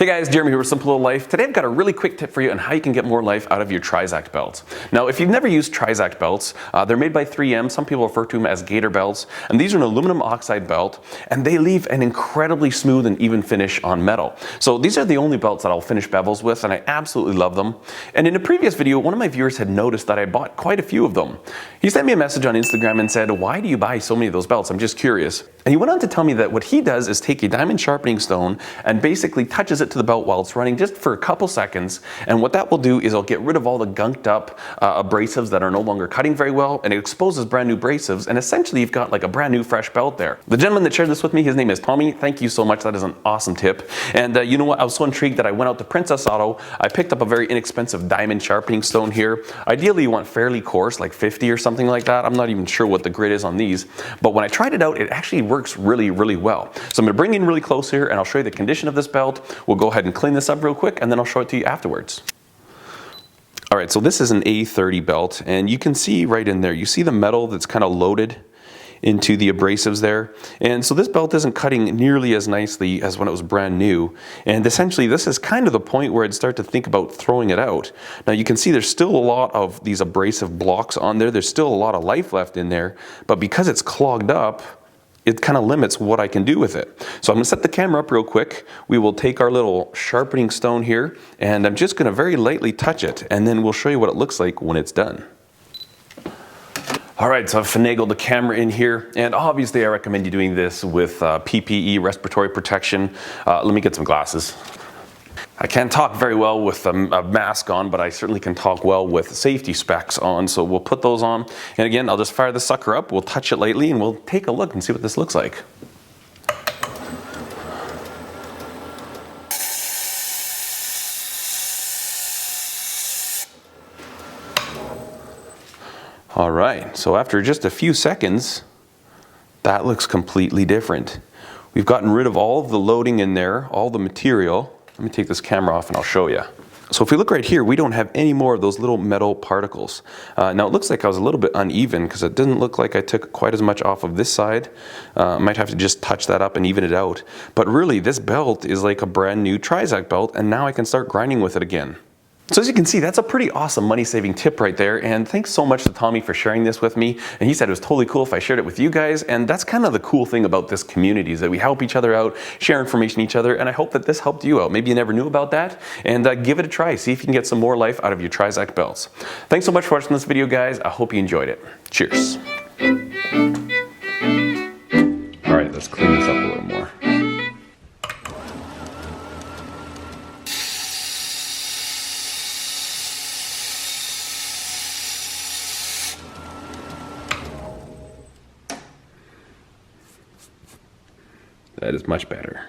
Hey guys, Jeremy here with Simple Little Life. Today I've got a really quick tip for you on how you can get more life out of your Trizact belts. Now, if you've never used Trizact belts, they're made by 3M. Some people refer to them as gator belts, and these are an aluminum oxide belt, and they leave an incredibly smooth and even finish on metal. So these are the only belts that I'll finish bevels with, and I absolutely love them. And in a previous video, one of my viewers had noticed that I bought quite a few of them. He sent me a message on Instagram and said, "Why do you buy so many of those belts? I'm just curious." And he went on to tell me that what he does is take a diamond sharpening stone and basically touches it to the belt while it's running just for a couple seconds, and what that will do is it'll get rid of all the gunked up abrasives that are no longer cutting very well, and it exposes brand new abrasives, and essentially you've got like a brand new fresh belt there. The gentleman that shared this with me, his name is Tommi. Thank you so much, that is an awesome tip. And you know what, I was so intrigued that I went out to Princess Auto. I picked up a very inexpensive diamond sharpening stone here. Ideally you want fairly coarse, like 50 or something like that. I'm not even sure what the grit is on these, but when I tried it out, it actually works really well. So I'm going to bring in really close here and I'll show you the condition of this belt. We'll go ahead and clean this up real quick and then I'll show it to you afterwards. Alright, so this is an A30 belt, and you can see right in there, you see the metal that's kind of loaded into the abrasives there. And so this belt isn't cutting nearly as nicely as when it was brand new. And essentially this is kind of the point where I'd start to think about throwing it out. Now you can see there's still a lot of these abrasive blocks on there. There's still a lot of life left in there, but because it's clogged up, it kind of limits what I can do with it. So I'm going to set the camera up real quick. We will take our little sharpening stone here, and I'm just going to very lightly touch it, and then we'll show you what it looks like when it's done. Alright, so I've finagled the camera in here, and obviously I recommend you doing this with PPE, respiratory protection. Let me get some glasses. I can't talk very well with a mask on, but I certainly can talk well with safety specs on, so we'll put those on. And again, I'll just fire the sucker up, we'll touch it lightly, and we'll take a look and see what this looks like. Alright, so after just a few seconds, that looks completely different. We've gotten rid of all of the loading in there, all the material. Let me take this camera off and I'll show you. So if we look right here, we don't have any more of those little metal particles. Now it looks like I was a little bit uneven because it didn't look like I took quite as much off of this side. Might have to just touch that up and even it out. But really, this belt is like a brand new Trizact belt, and now I can start grinding with it again. So as you can see, that's a pretty awesome money-saving tip right there, and thanks so much to Tommi for sharing this with me. And he said it was totally cool if I shared it with you guys, and that's kind of the cool thing about this community, is that we help each other out, share information with each other, and I hope that this helped you out. Maybe you never knew about that, and give it a try. See if you can get some more life out of your Trizact belts. Thanks so much for watching this video, guys. I hope you enjoyed it. Cheers. Alright, let's clean this up a little more. That is much better.